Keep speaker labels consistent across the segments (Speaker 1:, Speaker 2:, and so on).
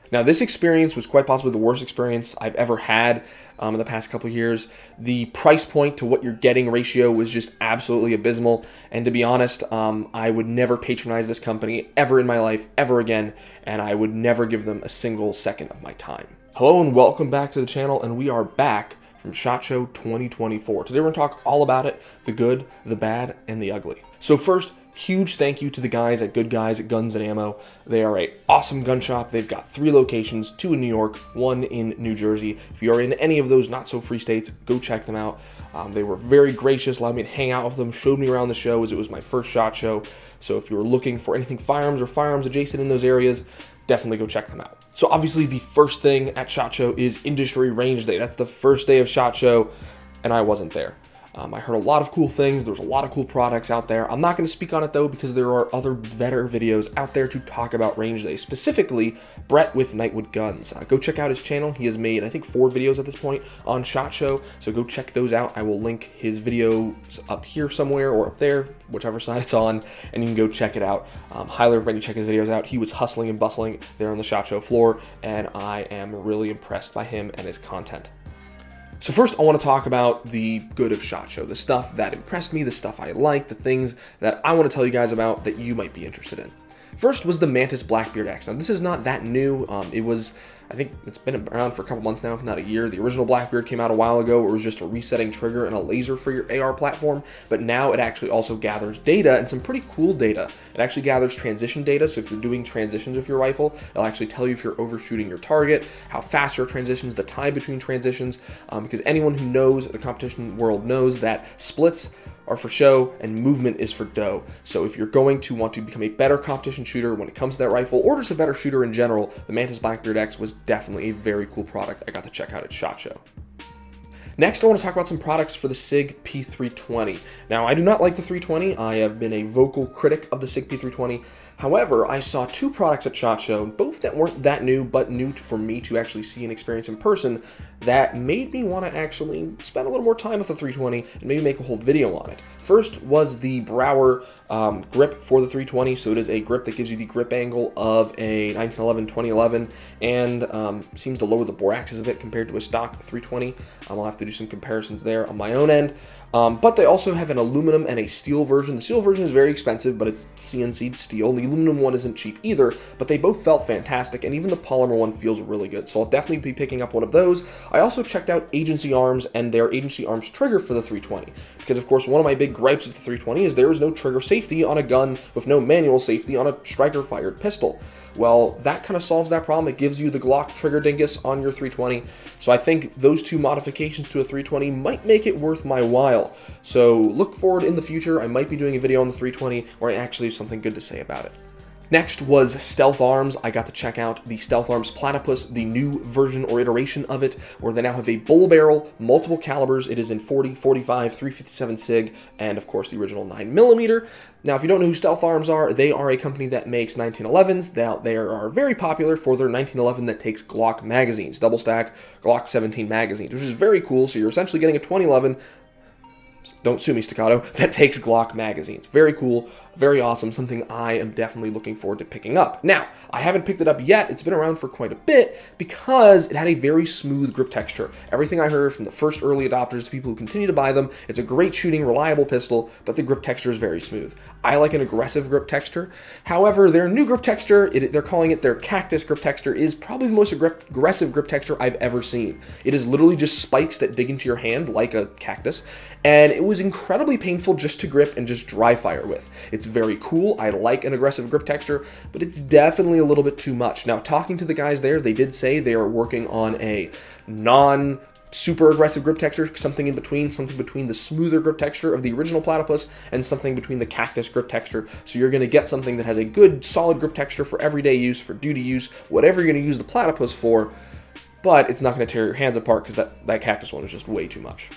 Speaker 1: Now, this experience was quite possibly the worst experience I've ever had in the past couple of years. The price point to what you're getting ratio was just absolutely abysmal. And to be honest, I would never patronize this company ever in my life, ever again, and I would never give them a single second of my time. Hello and welcome back to the channel, and we are back from SHOT Show 2024. Today we're going to talk all about it, the good, the bad, and the ugly. So first, huge thank you to the guys at Good Guys at Guns and Ammo. They are an awesome gun shop. They've got 3 locations, 2 in New York, 1 in New Jersey. If you are in any of those not so free states, go check them out. They were very gracious, allowed me to hang out with them, showed me around the show as it was my first SHOT Show. So if you were looking for anything firearms or firearms adjacent in those areas, definitely go check them out. So obviously the first thing at SHOT Show is Industry Range Day. That's the first day of SHOT Show, and I wasn't there. I heard a lot of cool things. There's a lot of cool products out there. I'm not going to speak on it though because there are other better videos out there to talk about Range Day, specifically Brett with Nightwood Guns. Go check out his channel. He has made, I think, 4 videos at this point on SHOT Show, so go check those out. I will link his videos up here somewhere or up there, whichever side it's on, and you can go check it out. Highly recommend you check his videos out. He was hustling and bustling there on the SHOT Show floor, and I am really impressed by him and his content. So first, I want to talk about the good of SHOT Show, the stuff that impressed me, the stuff I like, the things that I want to tell you guys about that you might be interested in. First was the Mantis Blackbeard X. Now, this is not that new. It was, I think it's been around for a couple months now, if not a year. The original Blackbeard came out a while ago. It was just a resetting trigger and a laser for your AR platform, but now it actually also gathers data, and some pretty cool data. It actually gathers transition data, so if you're doing transitions with your rifle, it'll actually tell you if you're overshooting your target, how fast your transitions, the time between transitions, because anyone who knows the competition world knows that splits are for show and movement is for dough. So if you're going to want to become a better competition shooter when it comes to that rifle, or just a better shooter in general, the Mantis Blackbeard X was definitely a very cool product I got to check out at SHOT Show. Next, I want to talk about some products for the SIG P320. Now, I do not like the 320. I have been a vocal critic of the SIG P320. However, I saw 2 products at SHOT Show, both that weren't that new, but new for me to actually see and experience in person, that made me want to actually spend a little more time with the 320 and maybe make a whole video on it. First was the Brower grip for the 320. So it is a grip that gives you the grip angle of a 1911, 2011, and seems to lower the bore axis a bit compared to a stock 320. I'll have to do some comparisons there on my own end. But they also have an aluminum and a steel version. The steel version is very expensive, but it's CNC'd steel. The aluminum one isn't cheap either, but they both felt fantastic, and even the polymer one feels really good. So I'll definitely be picking up one of those. I also checked out Agency Arms and their Agency Arms trigger for the 320, because of course one of my big gripes with the 320 is there is no trigger safety on a gun with no manual safety on a striker-fired pistol. Well, that kind of solves that problem. It gives you the Glock trigger dingus on your 320. So I think those 2 modifications to a 320 might make it worth my while. So look forward in the future. I might be doing a video on the 320 where I actually have something good to say about it. Next was Stealth Arms. I got to check out the Stealth Arms Platypus, the new version or iteration of it, where they now have a bull barrel, multiple calibers. It is in 40, 45, 357 SIG, and of course the original 9mm. Now, if you don't know who Stealth Arms are, they are a company that makes 1911s. They are very popular for their 1911 that takes Glock magazines, double stack Glock 17 magazines, which is very cool. So you're essentially getting a 2011, don't sue me, Staccato, that takes Glock magazines. Very cool, very awesome, something I am definitely looking forward to picking up. Now, I haven't picked it up yet. It's been around for quite a bit because it had a very smooth grip texture. Everything I heard from the first early adopters to people who continue to buy them, it's a great shooting, reliable pistol, but the grip texture is very smooth. I like an aggressive grip texture. However, their new grip texture, they're calling it their Cactus grip texture, is probably the most aggressive grip texture I've ever seen. It is literally just spikes that dig into your hand like a cactus, and it was incredibly painful just to grip and just dry fire with. It's very cool. I like an aggressive grip texture, but it's definitely a little bit too much. Now, talking to the guys there, they did say they are working on a super aggressive grip texture, something between the smoother grip texture of the original Platypus and something between the Cactus grip texture. So you're going to get something that has a good solid grip texture for everyday use, for duty use, whatever you're going to use the Platypus for, but it's not going to tear your hands apart because that Cactus one is just way too much.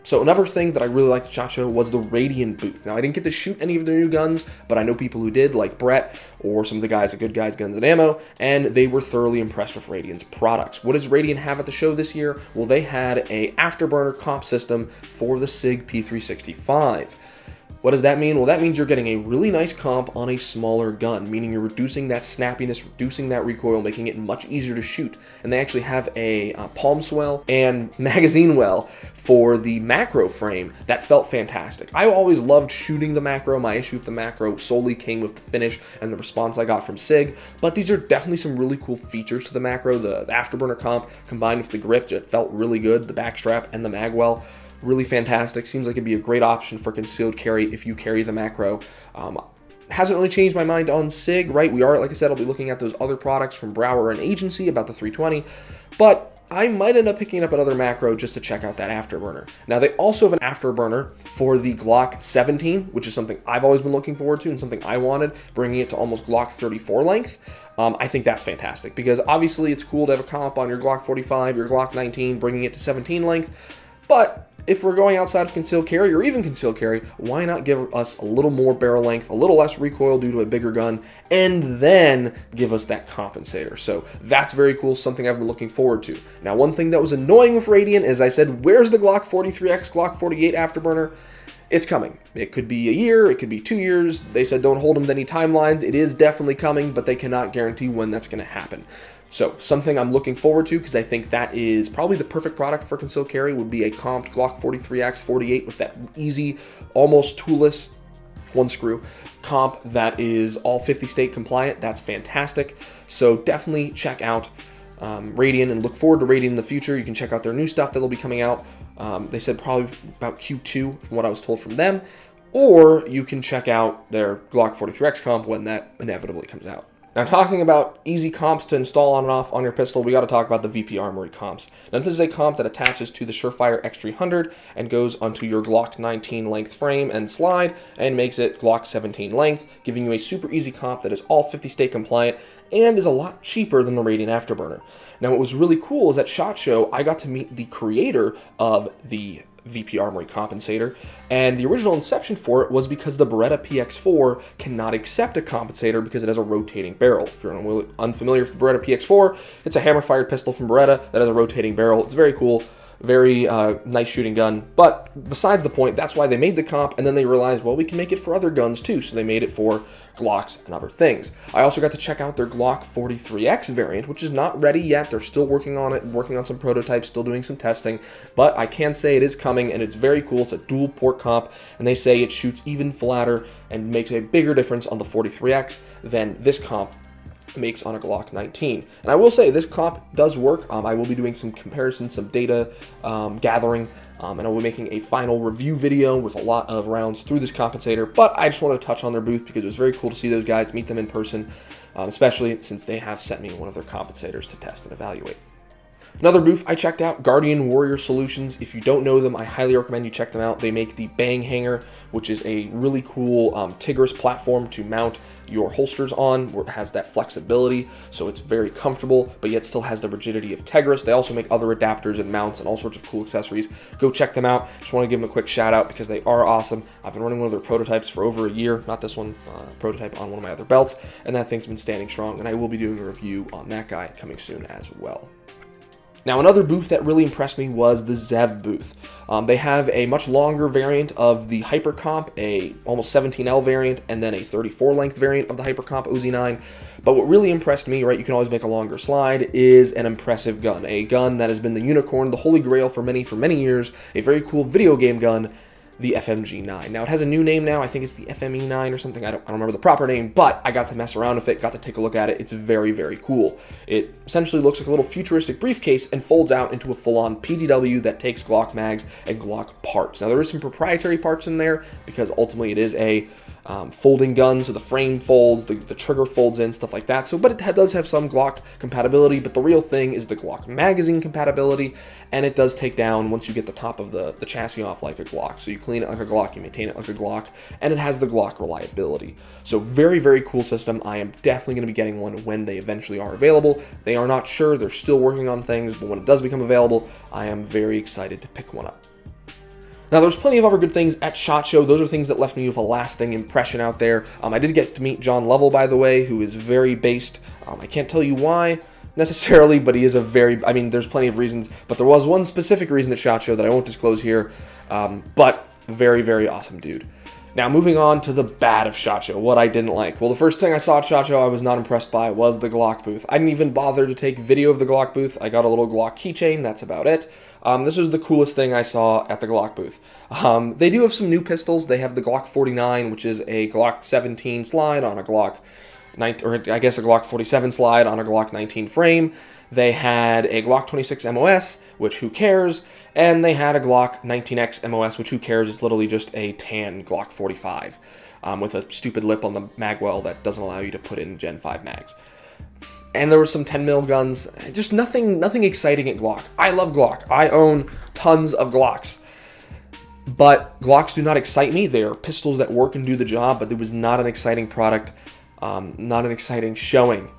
Speaker 1: So another thing that I really liked at SHOT Show was the Radian booth. Now, I didn't get to shoot any of their new guns, but I know people who did, like Brett or some of the guys at Good Guys Guns and Ammo, and they were thoroughly impressed with Radian's products. What does Radian have at the show this year? Well, they had a afterburner comp system for the SIG P365. What does that mean? Well, that means you're getting a really nice comp on a smaller gun, meaning you're reducing that snappiness, reducing that recoil, making it much easier to shoot. And they actually have a palm swell and magazine well for the macro frame that felt fantastic. I always loved shooting the macro. My issue with the macro solely came with the finish and the response I got from SIG, but these are definitely some really cool features to the macro. The afterburner comp combined with the grip, it felt really good. The backstrap and the mag well, really fantastic. Seems like it'd be a great option for concealed carry if you carry the macro. Hasn't really changed my mind on SIG, right? We are, like I said, I'll be looking at those other products from Brower and Agency about the 320, but I might end up picking up another macro just to check out that afterburner. Now, they also have an afterburner for the Glock 17, which is something I've always been looking forward to and something I wanted, bringing it to almost Glock 34 length. I think that's fantastic because obviously it's cool to have a comp on your Glock 45, your Glock 19, bringing it to 17 length, but if we're going outside of concealed carry or even concealed carry, why not give us a little more barrel length, a little less recoil due to a bigger gun, and then give us that compensator? So that's very cool, something I've been looking forward to. Now, one thing that was annoying with Radiant is I said, where's the Glock 43X, Glock 48 afterburner? It's coming. It could be a year, it could be 2 years. They said don't hold them to any timelines. It is definitely coming, but they cannot guarantee when that's going to happen. So something I'm looking forward to because I think that is probably the perfect product for concealed carry would be a comped Glock 43X 48 with that easy, almost toolless one screw comp that is all 50 state compliant. That's fantastic. So definitely check out Radiant and look forward to Radiant in the future. You can check out their new stuff that'll be coming out. They said probably about Q2 from what I was told from them, or you can check out their Glock 43X comp when that inevitably comes out. Now, talking about easy comps to install on and off on your pistol, we got to talk about the VP Armory comps. Now, this is a comp that attaches to the Surefire X300 and goes onto your Glock 19 length frame and slide and makes it Glock 17 length, giving you a super easy comp that is all 50 state compliant and is a lot cheaper than the Radiant Afterburner. Now, what was really cool is at SHOT Show, I got to meet the creator of the VP Armory compensator, and the original inception for it was because the Beretta PX4 cannot accept a compensator because it has a rotating barrel. If you're unfamiliar with the Beretta PX4, it's a hammer-fired pistol from Beretta that has a rotating barrel. It's very cool. Very nice shooting gun, but besides the point, that's why they made the comp, and then they realized, well, we can make it for other guns too, so they made it for Glocks and other things. I also got to check out their Glock 43X variant, which is not ready yet. They're still working on it, working on some prototypes, still doing some testing, but I can say it is coming, and it's very cool. It's a dual port comp, and they say it shoots even flatter and makes a bigger difference on the 43X than this comp makes on a Glock 19. And I will say this comp does work. I will be doing some comparisons, some data gathering, and I will be making a final review video with a lot of rounds through this compensator, but I just wanted to touch on their booth because it was very cool to see those guys, meet them in person, especially since they have sent me one of their compensators to test and evaluate. Another booth I checked out, Guardian Warrior Solutions. If you don't know them, I highly recommend you check them out. They make the Bang Hanger, which is a really cool Tigris platform to mount your holsters on, where it has that flexibility, so it's very comfortable, but yet still has the rigidity of Tigris. They also make other adapters and mounts and all sorts of cool accessories. Go check them out. Just want to give them a quick shout out because they are awesome. I've been running one of their prototypes for over a year, not this one, prototype on one of my other belts, and that thing's been standing strong, and I will be doing a review on that guy coming soon as well. Now, another booth that really impressed me was the Zev booth. They have a much longer variant of the Hypercomp, a almost 17L variant, and then a 34 length variant of the Hypercomp OZ9. But what really impressed me, right, you can always make a longer slide, is an impressive gun. A gun that has been the unicorn, the holy grail for many years, a very cool video game gun, the FMG9. Now, it has a new name now. I think it's the FME9 or something. I don't remember the proper name, but I got to mess around with it, got to take a look at it. It's very cool. It essentially looks like a little futuristic briefcase and folds out into a full-on PDW that takes Glock mags and Glock parts. Now, there is some proprietary parts in there because ultimately it is a folding gun, so the frame folds, the trigger folds in, stuff like that. So, but it does have some Glock compatibility, but the real thing is the Glock magazine compatibility, and it does take down once you get the top of the chassis off like a Glock. So you clean it like a Glock, you maintain it like a Glock, and it has the Glock reliability. So very cool system. I am definitely going to be getting one when they eventually are available. They are not sure, they're still working on things, but when it does become available, I am very excited to pick one up. Now, there's plenty of other good things at SHOT Show. Those are things that left me with a lasting impression out there. I did get to meet John Lovell, by the way, who is very based. I can't tell you why necessarily, but he is a very, I mean, there's plenty of reasons, but there was one specific reason at SHOT Show that I won't disclose here, but very awesome dude. Now, moving on to the bad of SHOT Show, what I didn't like. Well, the first thing I saw at SHOT Show I was not impressed by was the Glock booth. I didn't even bother to take video of the Glock booth. I got a little Glock keychain, that's about it. This was the coolest thing I saw at the Glock booth. They do have some new pistols. They have the Glock 49, which is a Glock 17 slide on a Glock 19, or I guess a Glock 47 slide on a Glock 19 frame. They had a Glock 26 MOS, which who cares, and they had a Glock 19X MOS, which who cares, it's literally just a tan Glock 45 with a stupid lip on the magwell that doesn't allow you to put in Gen 5 mags. And there were some 10mm guns, just nothing exciting at Glock. I love Glock. I own tons of Glocks. But Glocks do not excite me. They are pistols that work and do the job, but it was not an exciting product, not an exciting showing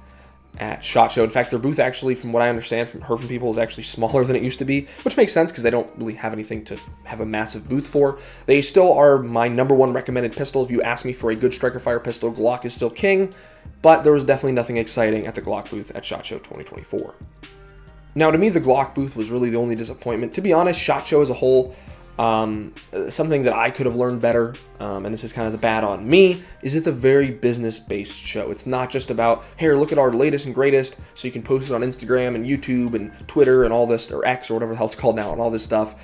Speaker 1: at SHOT Show. In fact, their booth actually, from what I understand from people, is actually smaller than it used to be, which makes sense because they don't really have anything to have a massive booth for. They still are my #1 recommended pistol. If you ask me for a good striker fire pistol, Glock is still king, but there was definitely nothing exciting at the Glock booth at SHOT Show 2024. Now, to me, the Glock booth was really the only disappointment. To be honest, SHOT Show as a whole, something that I could have learned better, and this is kind of the bad on me, is it's a very business-based show. It's not just about, here, look at our latest and greatest, so you can post it on Instagram and YouTube and Twitter and all this, or X or whatever the hell it's called now, and all this stuff.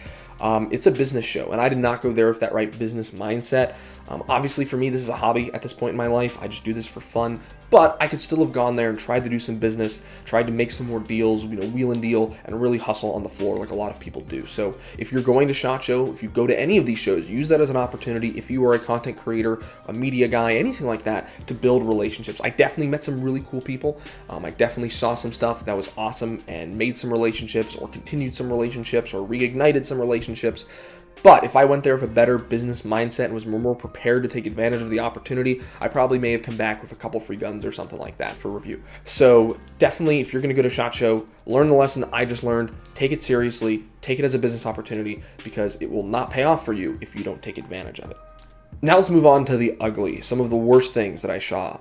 Speaker 1: It's a business show, and I did not go there with that right business mindset. Obviously, for me, this is a hobby at this point in my life. I just do this for fun, but I could still have gone there and tried to do some business, tried to make some more deals, wheel and deal, and really hustle on the floor like a lot of people do. So if you're going to SHOT Show, if you go to any of these shows, use that as an opportunity. If you are a content creator, a media guy, anything like that, to build relationships. I definitely met some really cool people. I definitely saw some stuff that was awesome and made some relationships, or continued some relationships, or reignited some relationships. But if I went there with a better business mindset and was more prepared to take advantage of the opportunity, I probably may have come back with a couple free guns or something like that for review. So definitely, if you're going to go to SHOT Show, learn the lesson I just learned, take it seriously, take it as a business opportunity, because it will not pay off for you if you don't take advantage of it. Now let's move on to the ugly, some of the worst things that I saw.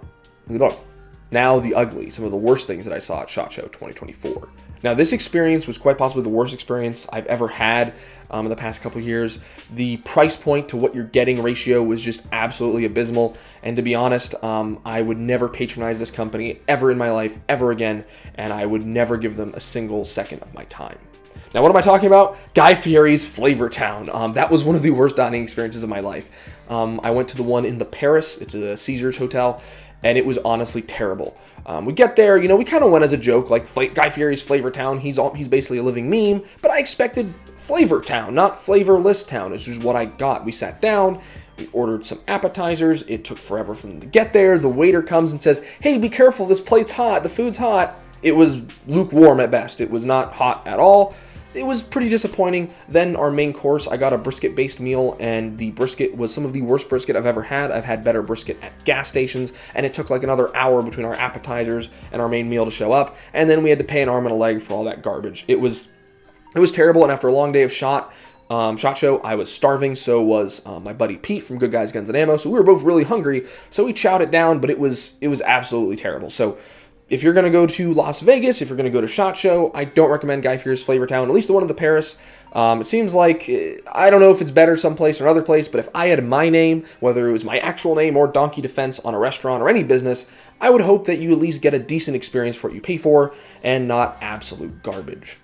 Speaker 1: Now the ugly, some of the worst things that I saw at SHOT Show 2024. Now, this experience was quite possibly the worst experience I've ever had in the past couple of years. The price point to what you're getting ratio was just absolutely abysmal. And to be honest, I would never patronize this company ever in my life, ever again, and I would never give them a single second of my time. Now, what am I talking about? Guy Fieri's Flavor Town. That was one of the worst dining experiences of my life. I went to the one in the Paris. It's a Caesars hotel, and it was honestly terrible. We get there, we kind of went as a joke, like Guy Fieri's Flavor Town. He's basically a living meme, but I expected Flavor Town, not Flavorless Town. This is what I got. We sat down, we ordered some appetizers. It took forever for them to get there. The waiter comes and says, "Hey, be careful, this plate's hot, the food's hot." It was lukewarm at best. It was not hot at all. It was pretty disappointing. Then our main course, I got a brisket-based meal, and the brisket was some of the worst brisket I've ever had. I've had better brisket at gas stations, and it took like another hour between our appetizers and our main meal to show up, and then we had to pay an arm and a leg for all that garbage. It was terrible, and after a long day of SHOT Show, I was starving, so was my buddy Pete from Good Guys, Guns, and Ammo, so we were both really hungry, so we chowed it down, but it was absolutely terrible. So if you're going to go to Las Vegas, if you're going to go to SHOT Show, I don't recommend Guy Fieri's Flavor Town, at least the one in the Paris. It seems like, I don't know if it's better someplace or another place, but if I had my name, whether it was my actual name or Donkey Defense on a restaurant or any business, I would hope that you at least get a decent experience for what you pay for and not absolute garbage.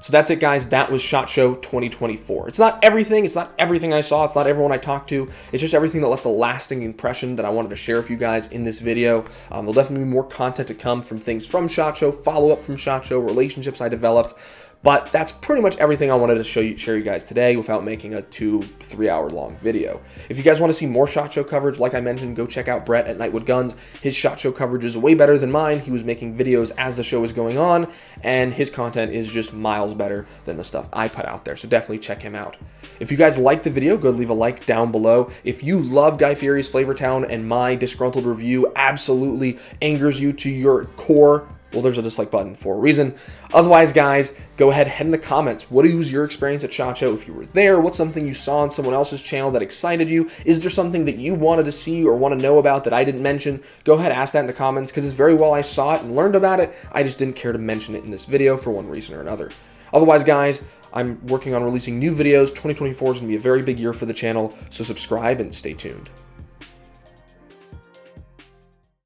Speaker 1: So that's it, guys. That was SHOT Show 2024. It's not everything. It's not everything I saw. It's not everyone I talked to. It's just everything that left a lasting impression that I wanted to share with you guys in this video. There'll definitely be more content to come from things from SHOT Show, follow-up from SHOT Show, relationships I developed. But that's pretty much everything I wanted to share you guys today without making a 2-3 hour long video. If you guys want to see more SHOT Show coverage, like I mentioned, go check out Brett at Nightwood Guns. His SHOT Show coverage is way better than mine. He was making videos as the show was going on, and his content is just miles better than the stuff I put out there. So definitely check him out. If you guys liked the video, go leave a like down below. If you love Guy Fieri's Flavor Town and my disgruntled review absolutely angers you to your core, well, there's a dislike button for a reason. Otherwise, guys, go ahead, head in the comments. What was your experience at SHOT Show? If you were there, what's something you saw on someone else's channel that excited you? Is there something that you wanted to see or want to know about that I didn't mention? Go ahead, ask that in the comments, because it's very well I saw it and learned about it. I just didn't care to mention it in this video for one reason or another. Otherwise, guys, I'm working on releasing new videos. 2024 is going to be a very big year for the channel, so subscribe and stay tuned.